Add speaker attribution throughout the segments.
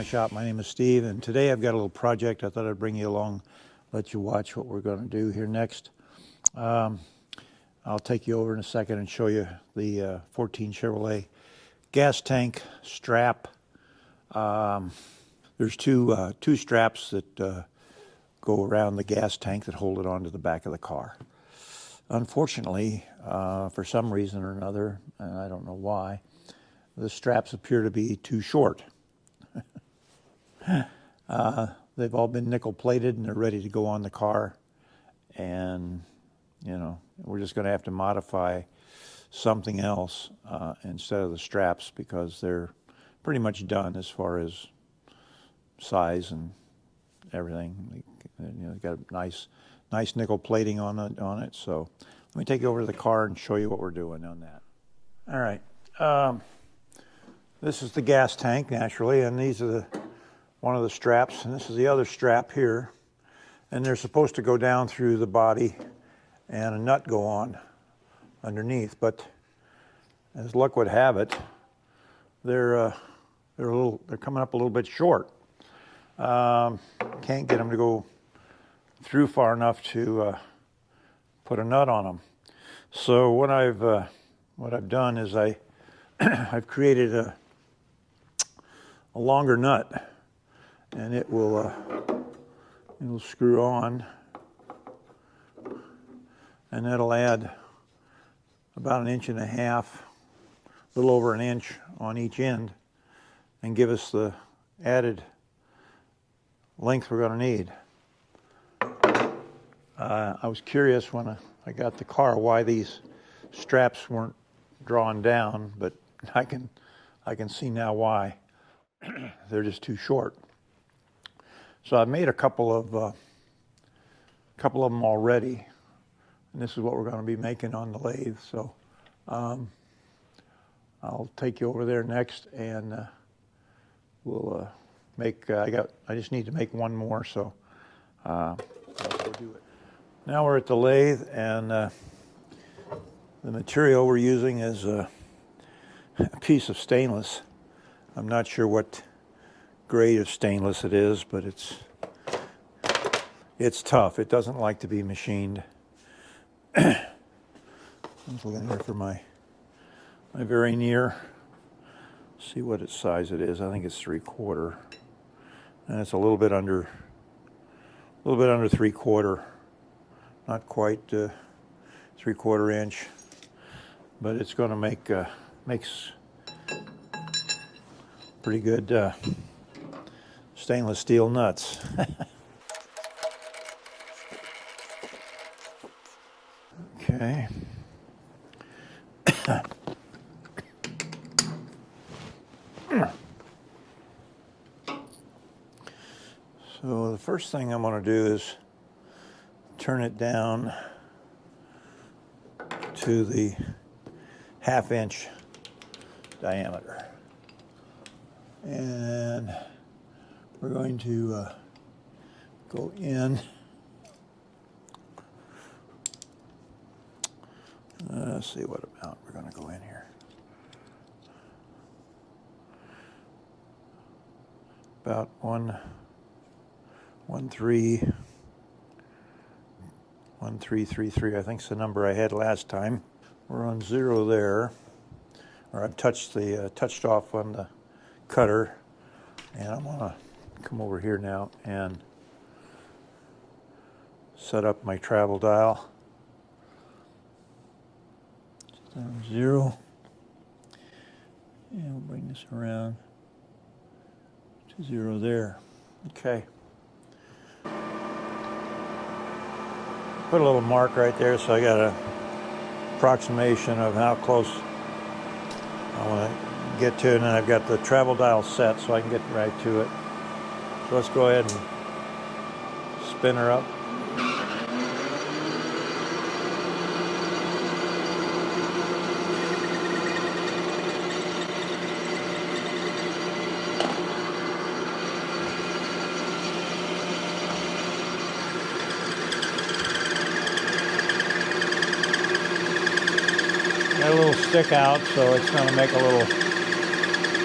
Speaker 1: shop. My name is Steve, and today I've got a little project I thought I'd bring you along, let you watch what we're going to do here next. I'll take you over in a second and show you the 14 Chevrolet gas tank strap. There's two straps that go around the gas tank that hold it onto the back of the car. Unfortunately, for some reason or another, and I don't know why, the straps appear to be too short. They've all been nickel plated and they're ready to go on the car, and you know, we're just going to have to modify something else instead of the straps, because they're pretty much done as far as size and everything. You know, got a nice nickel plating on it. So let me take you over to the car and show you what we're doing on that. All right. This is the gas tank, naturally, and these are one of the straps, and this is the other strap here. And they're supposed to go down through the body and a nut go on underneath, but as luck would have it, they're coming up a little bit short. Can't get them to go through far enough to put a nut on them. So what I've done is I've created a longer nut, and it'll screw on, and that'll add about 1.5 inches, a little over 1 inch on each end, and give us the added length we're going to need. I was curious when I got the car why these straps weren't drawn down, but I can see now why. They're just too short. So I've made a couple of them already, and this is what we're going to be making on the lathe. So I'll take you over there next, and we'll make. I just need to make one more, so I'll go do it. Now we're at the lathe, and the material we're using is a piece of stainless. I'm not sure what grade of stainless it is, but it's tough. It doesn't like to be machined. I was looking here for my very near. See what its size it is. I think it's 3/4, and it's a little bit under 3/4. Not quite 3/4 inch, but it's going to makes pretty good stainless steel nuts. Okay. So the first thing I'm going to do is turn it down to the 1/2 inch diameter. And we're going to go in. Let's see what amount we're going to go in here. About 1.333, I think is the number I had last time. We're on 0 there, or I've touched off on the cutter, and I'm gonna come over here now and set up my travel dial. Down 0, and we'll bring this around to 0 there. Okay. Put a little mark right there, so I got an approximation of how close I want to get to it, and then I've got the travel dial set so I can get right to it. So let's go ahead and spin her up. Got a little stick out, so it's going to make a little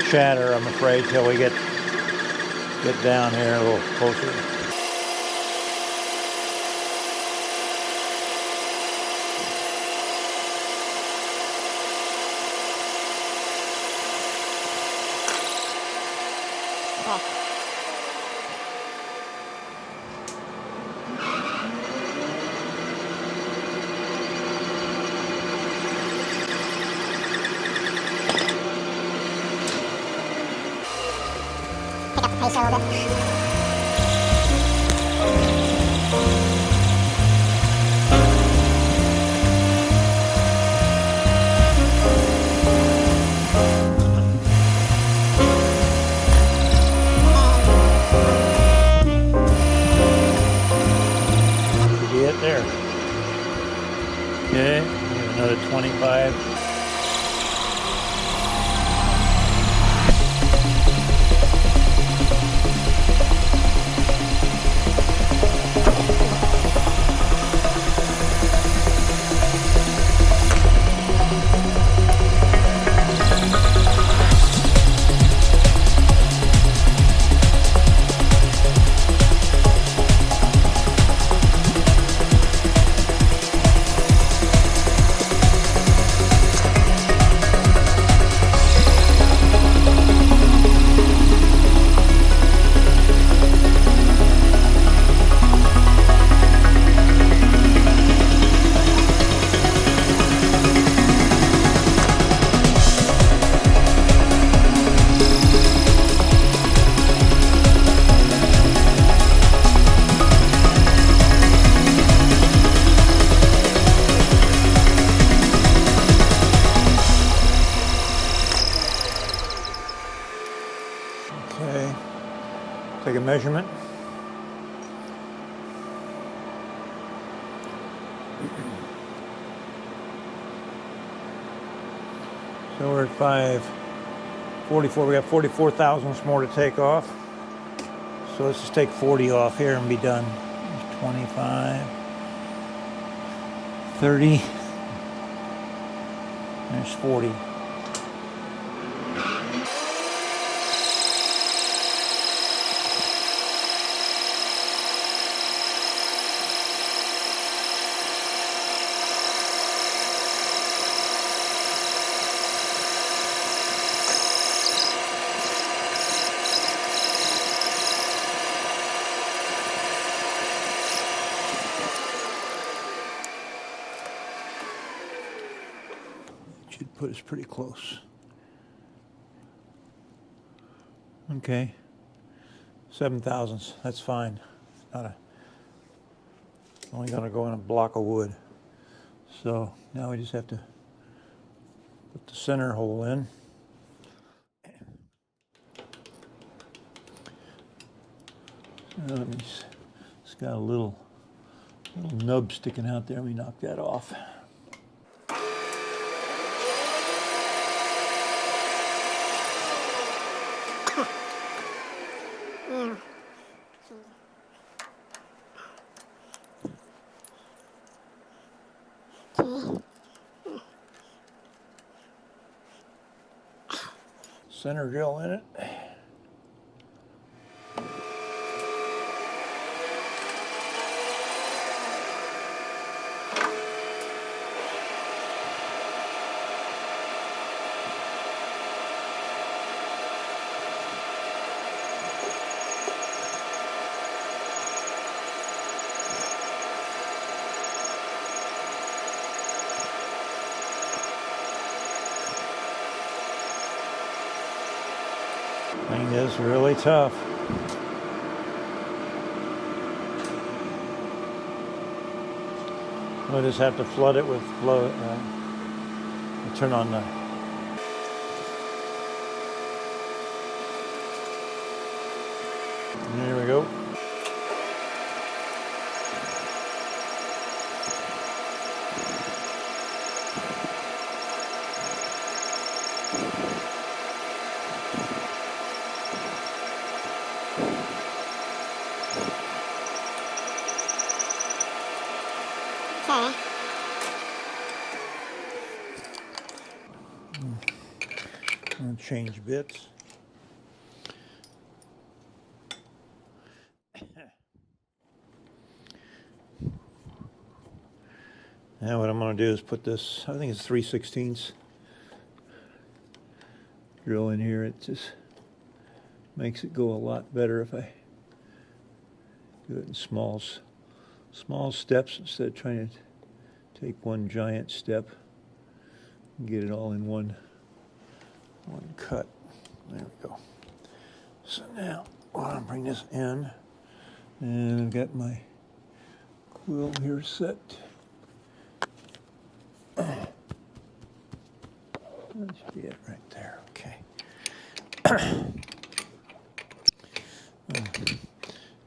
Speaker 1: chatter, I'm afraid, till we get Get down here a little closer.
Speaker 2: Pick up the pace a little bit.
Speaker 1: Should be it there. Okay, another 25. Okay, take a measurement. So we're at 544. We got 44 thousandths more to take off. So let's just take 40 off here and be done. There's 25, 30, there's 40. Should put us pretty close. Okay, 7 thousandths, that's fine. It's not a, only gonna go in a block of wood. So now we just have to put the center hole in. It's got a little nub sticking out there. Let me knock that off. Center drill in it. Thing is really tough. We'll just have to flood it with flow. Turn on the. And there we go.
Speaker 2: Okay.
Speaker 1: I'm gonna change bits. Now what I'm going to do is put this, I think it's 3/16 drill in here. It just makes it go a lot better if I do it in small steps instead of trying to take one giant step and get it all in one cut. There we go. So now I want to bring this in, and I've got my quill here set. That should be it right there. Okay.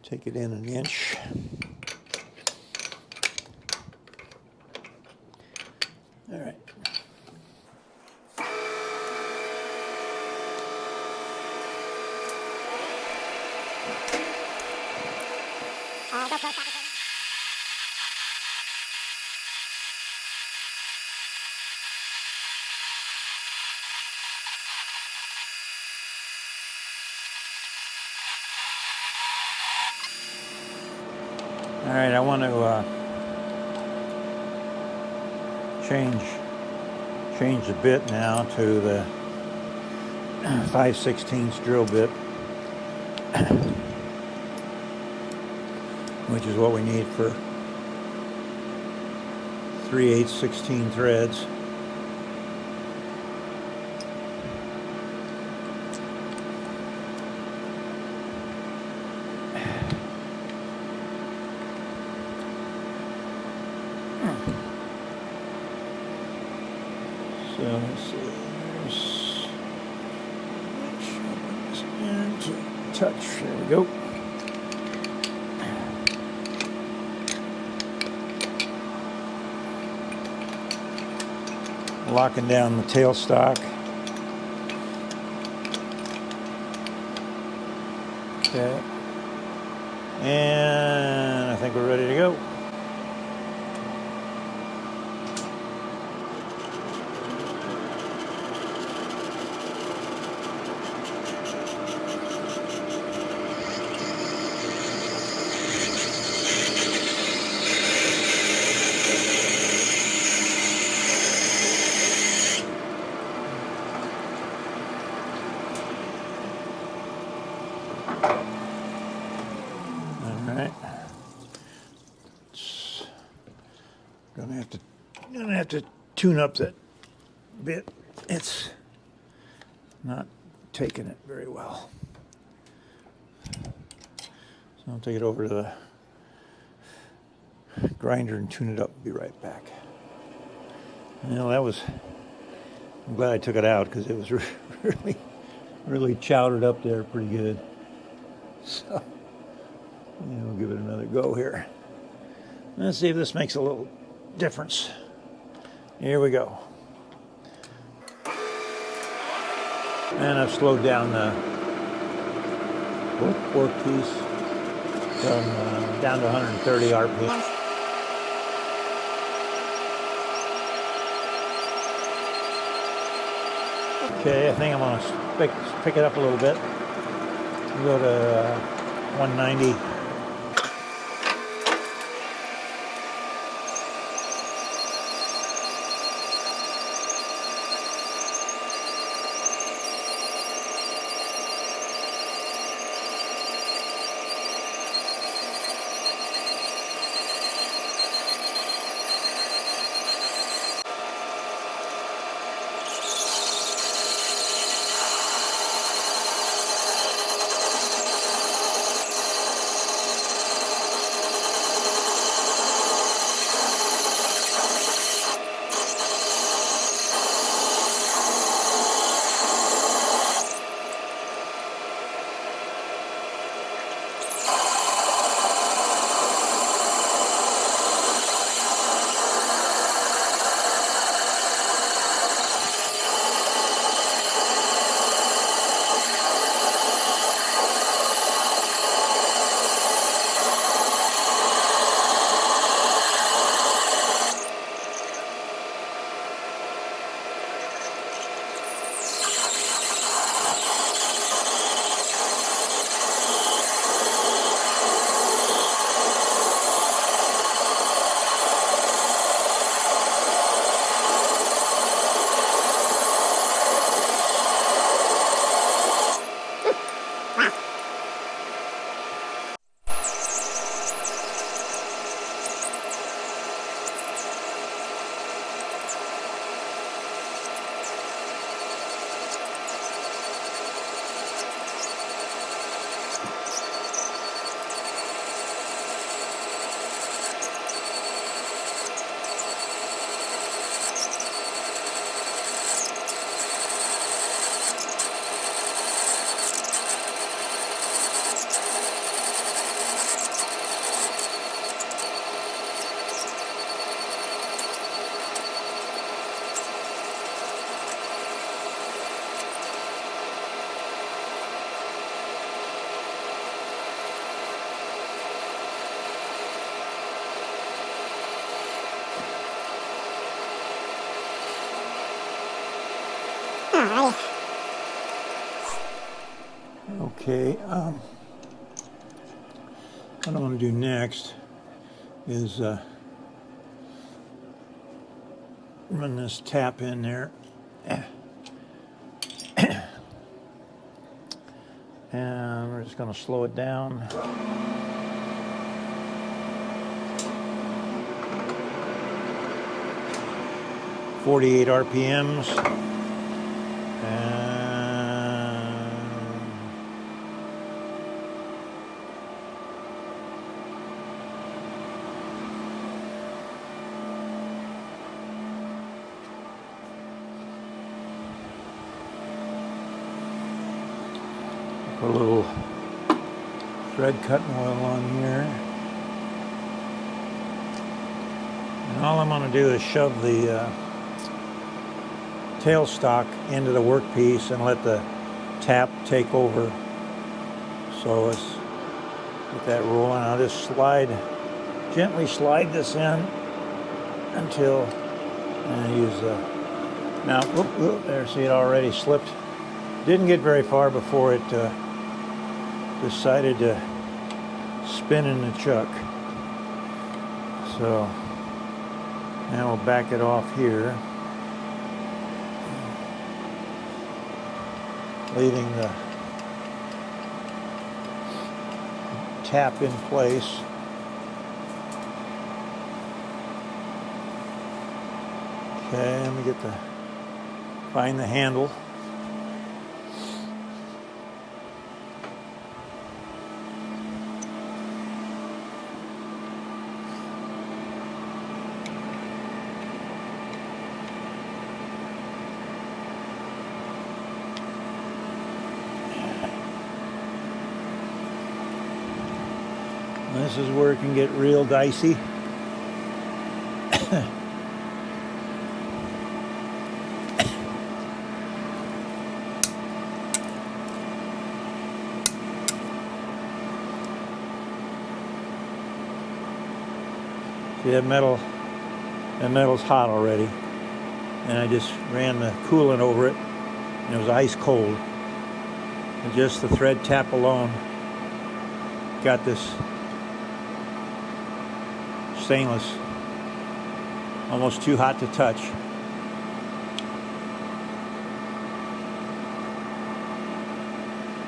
Speaker 1: Take it in 1 inch. All right.
Speaker 2: Go close, fabricate.
Speaker 1: All right, I want to change the bit now to the 5/16 drill bit, which is what we need for 3/8 16 threads. So let's see, there's into touch. There we go. Locking down the tailstock. Okay. And I think we're ready to go. Gonna have to tune up that bit. It's not taking it very well. So I'll take it over to the grinder and tune it up. Be right back. You know, I'm glad I took it out because it was really chowdered up there pretty good. So, we'll give it another go here. Let's see if this makes a little difference. Here we go. And I've slowed down the workpiece from down to 130 RPM. Okay, I think I'm going to pick it up a little bit. Go to 190.
Speaker 2: Alrighty.
Speaker 1: Okay, what I'm going to do next is run this tap in there. And we're just going to slow it down. .48 RPMs. And put a little thread cutting oil on here. And all I'm going to do is shove the tailstock into the workpiece and let the tap take over. So let's get that rolling. I'll just gently slide this in until I use the, now, there, see it already slipped. Didn't get very far before it decided to spin in the chuck. So now we'll back it off here, leaving the tap in place. Okay, let me find the handle. This is where it can get real dicey. See, that metal's hot already. And I just ran the coolant over it, and it was ice cold. And just the thread tap alone got this stainless almost too hot to touch.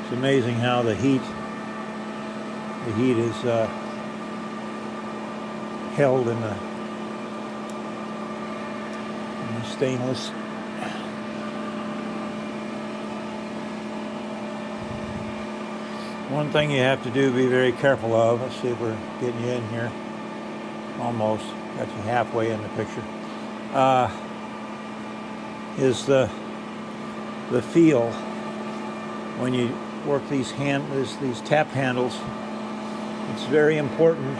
Speaker 1: It's amazing how the heat is held in the stainless. One thing you have to do, be very careful of, let's see if we're getting you in here. Almost got you halfway in the picture. Is the feel when you work these tap handles. It's very important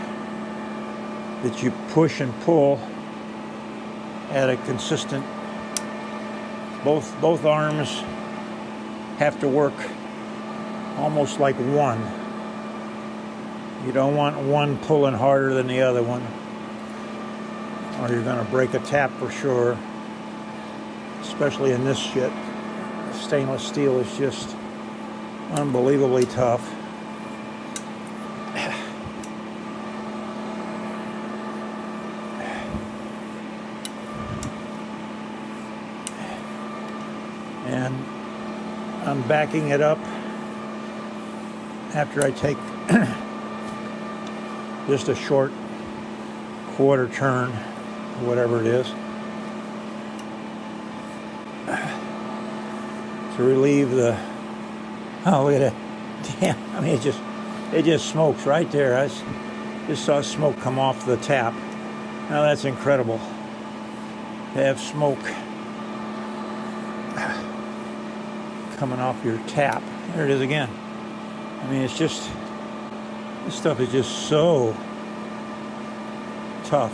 Speaker 1: that you push and pull at a consistent. Both arms have to work almost like one. You don't want one pulling harder than the other one, or you're going to break a tap for sure, especially in this shit. Stainless steel is just unbelievably tough. And I'm backing it up after I take just a short quarter turn, whatever it is, to relieve the, oh, look at that, damn, I mean, it just smokes right there. I just saw smoke come off the tap. Now that's incredible to have smoke coming off your tap. There it is again. I mean, it's just, this stuff is just so tough.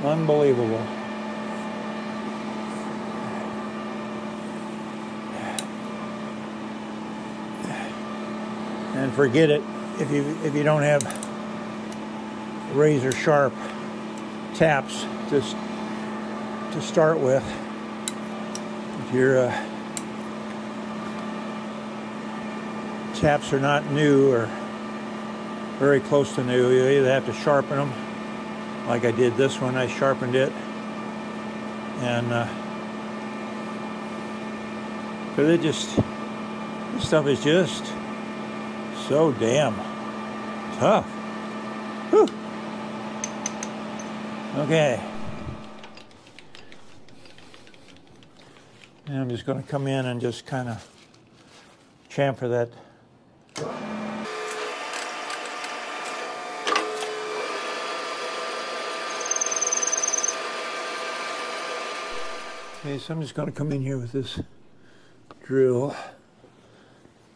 Speaker 1: Unbelievable. And forget it if you don't have razor sharp taps to start with. your taps are not new or very close to new, you either have to sharpen them, like I did this one. I sharpened it, and because this stuff is just so damn tough. Whew. Okay. And I'm just going to come in and just kind of chamfer that. Okay, so I'm just going to come in here with this drill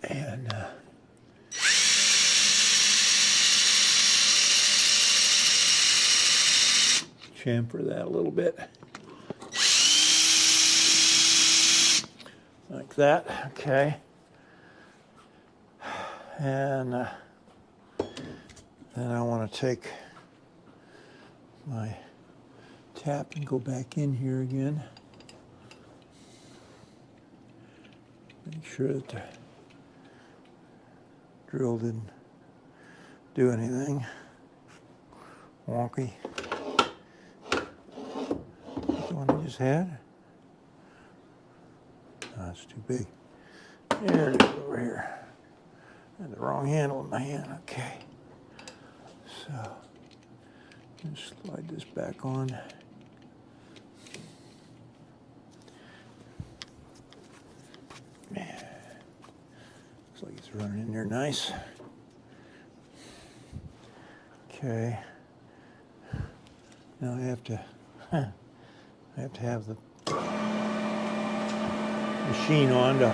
Speaker 1: and chamfer that a little bit. Like that, okay. And then I want to take my tap and go back in here again. Make sure that the drill didn't do anything wonky. The one I just had? Oh, that's too big. There it is over here. I had the wrong handle in my hand. Okay. So, just slide this back on. Man, looks like it's running in there nice. Okay. Now I have to have the machine on to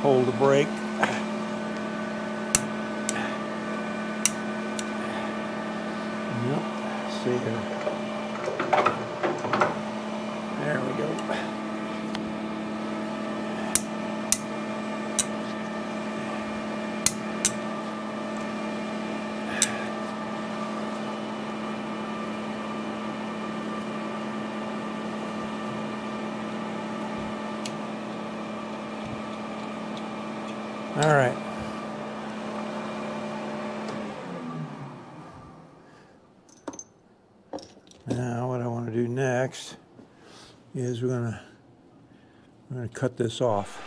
Speaker 1: hold the brake. Yep. See here. There we go. All right. Now what I want to do next is we're gonna cut this off.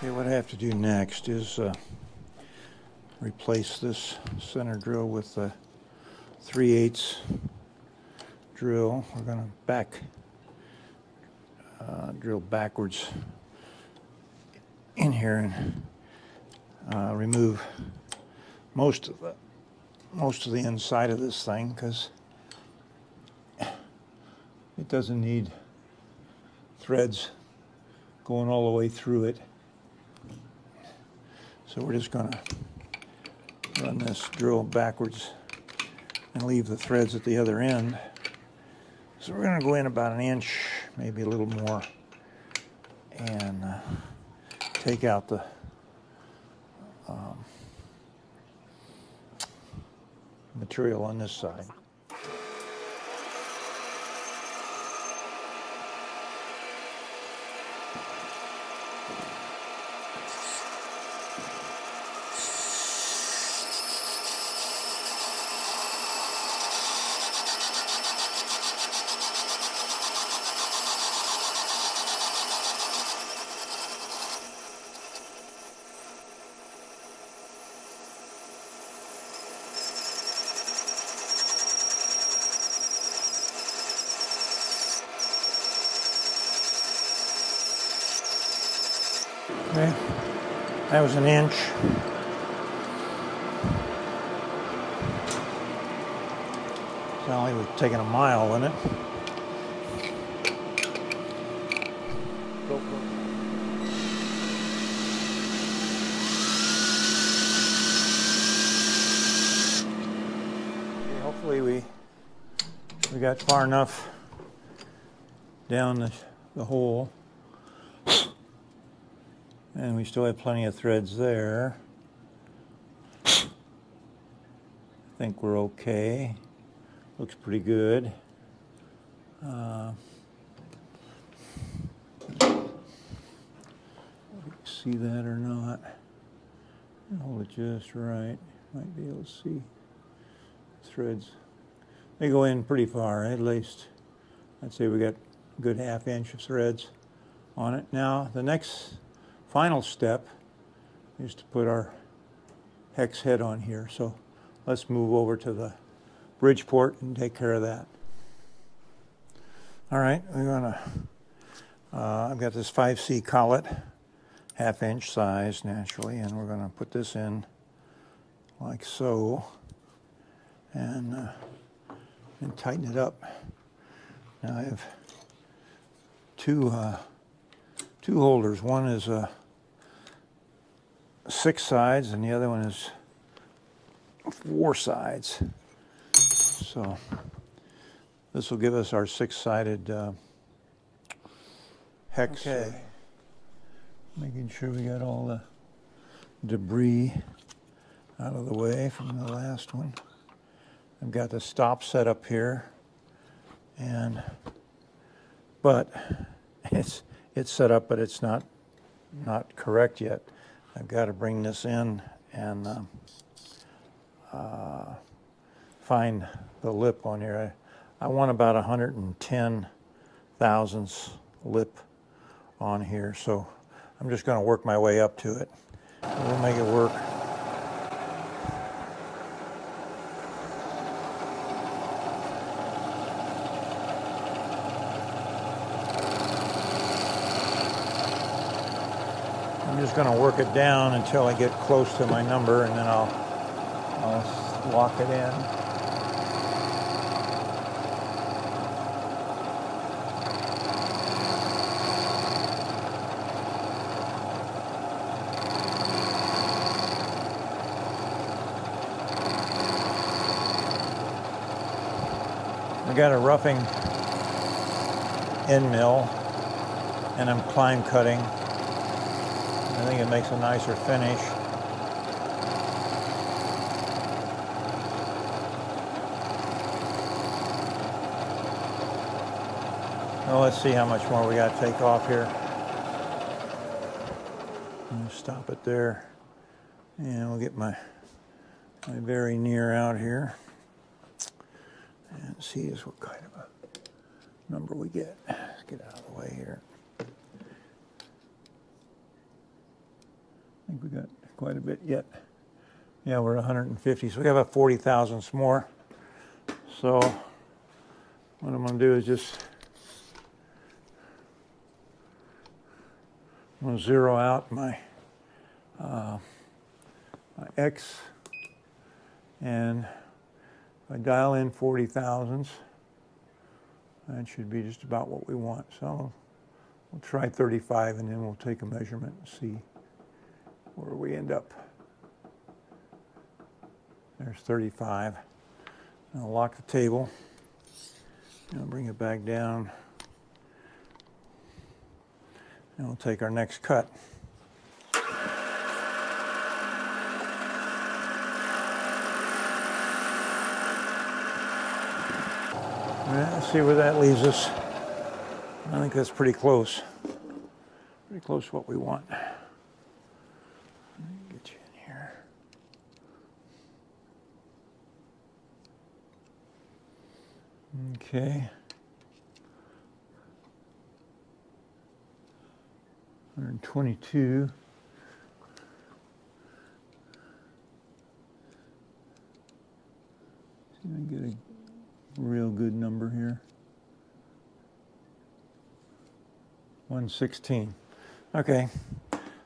Speaker 1: Okay, what I have to do next is replace this center drill with a 3/8 drill. We're going to drill backwards in here and remove most of the inside of this thing, because it doesn't need threads going all the way through it. So we're just going to run this drill backwards and leave the threads at the other end. So we're going to go in about 1 inch, maybe a little more, and take out the material on this side. Okay, that was 1 inch. Sounded like it was taking a mile, wasn't it? Okay, hopefully we got far enough down the hole. And we still have plenty of threads there. I think we're okay. Looks pretty good. See that or not? Hold it just right. Might be able to see threads. They go in pretty far, at least. I'd say we got a good 1/2 inch of threads on it. Now, the next final step is to put our hex head on here. So let's move over to the Bridgeport and take care of that. All right, we're gonna, I've got this 5C collet, 1/2 inch size naturally, and we're gonna put this in like so and tighten it up. Now I have two holders. One is 6 sides and the other one is 4 sides. So this will give us our 6-sided hex. Okay. Making sure we got all the debris out of the way from the last one. I've got the stop set up here, but it's set up, but it's not correct yet. I've got to bring this in and find the lip on here. I want about 110 thousandths lip on here, so I'm just going to work my way up to it. We'll make it work. I'm just going to work it down until I get close to my number, and then I'll lock it in. I got a roughing end mill, and I'm climb cutting. I think it makes a nicer finish. Well, let's see how much more we got to take off here. I'll stop it there, and we'll get my very near out here and see is what kind of a number we get. Let's get out of the way here. I think we got quite a bit yet. Yeah, we're 150, so we got about 40 thousandths more. So what I'm going to do is just I'm going to zero out my X, and if I dial in 40 thousandths, that should be just about what we want. So We'll try 35 and then we'll take a measurement and see where we end up. There's 35. I'll lock the table. I'll bring it back down. And we'll take our next cut. Let's see where that leaves us. I think that's pretty close. Pretty close to what we want. Let me get you in here. Okay. 122. See if I can get a real good number here. 116. Okay,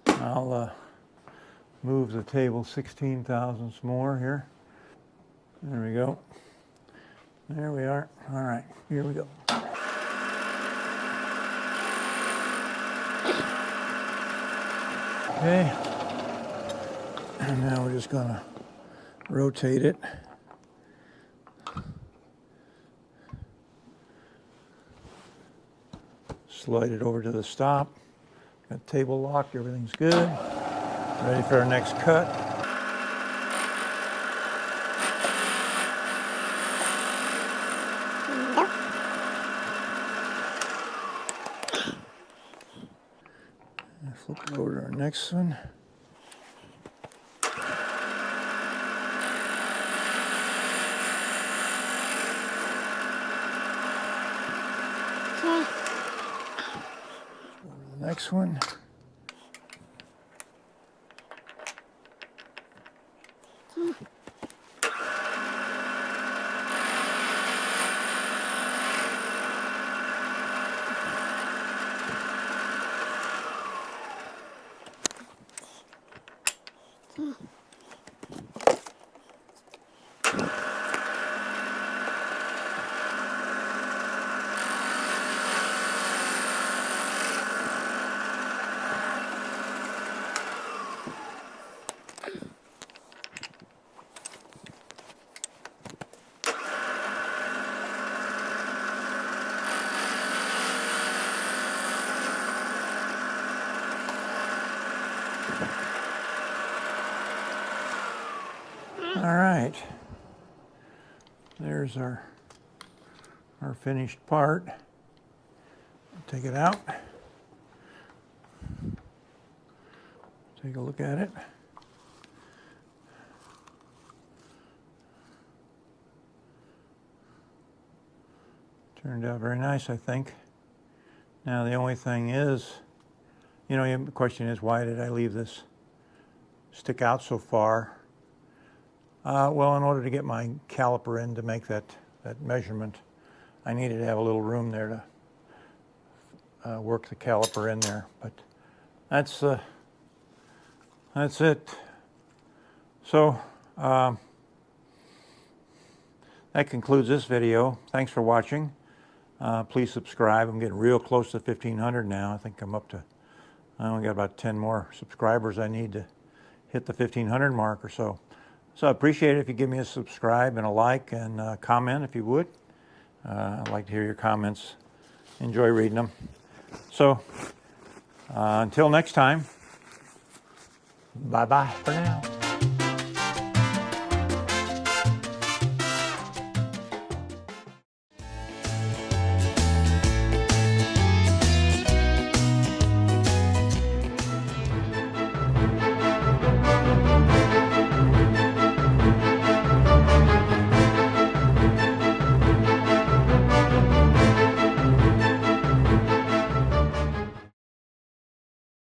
Speaker 1: I'll move the table 16 thousandths more here. There we go. There we are. All right, here we go. Okay, and now we're just gonna rotate it. Slide it over to the stop. Got the table locked, everything's good. Ready for our next cut. Flip it over to our next one. Next one. All right, there's our finished part. Take it out. Take a look at it. Turned out very nice, I think. Now the only thing is, the question is, why did I leave this stick out so far? Well, in order to get my caliper in to make that measurement, I needed to have a little room there to work the caliper in there. But that's it. So that concludes this video. Thanks for watching. Please subscribe. I'm getting real close to 1,500 now. I think I'm up to, I only got about 10 more subscribers I need to hit the 1,500 mark or so. So I appreciate it if you give me a subscribe and a like and a comment if you would. I'd like to hear your comments. Enjoy reading them. So until next time, bye-bye for now.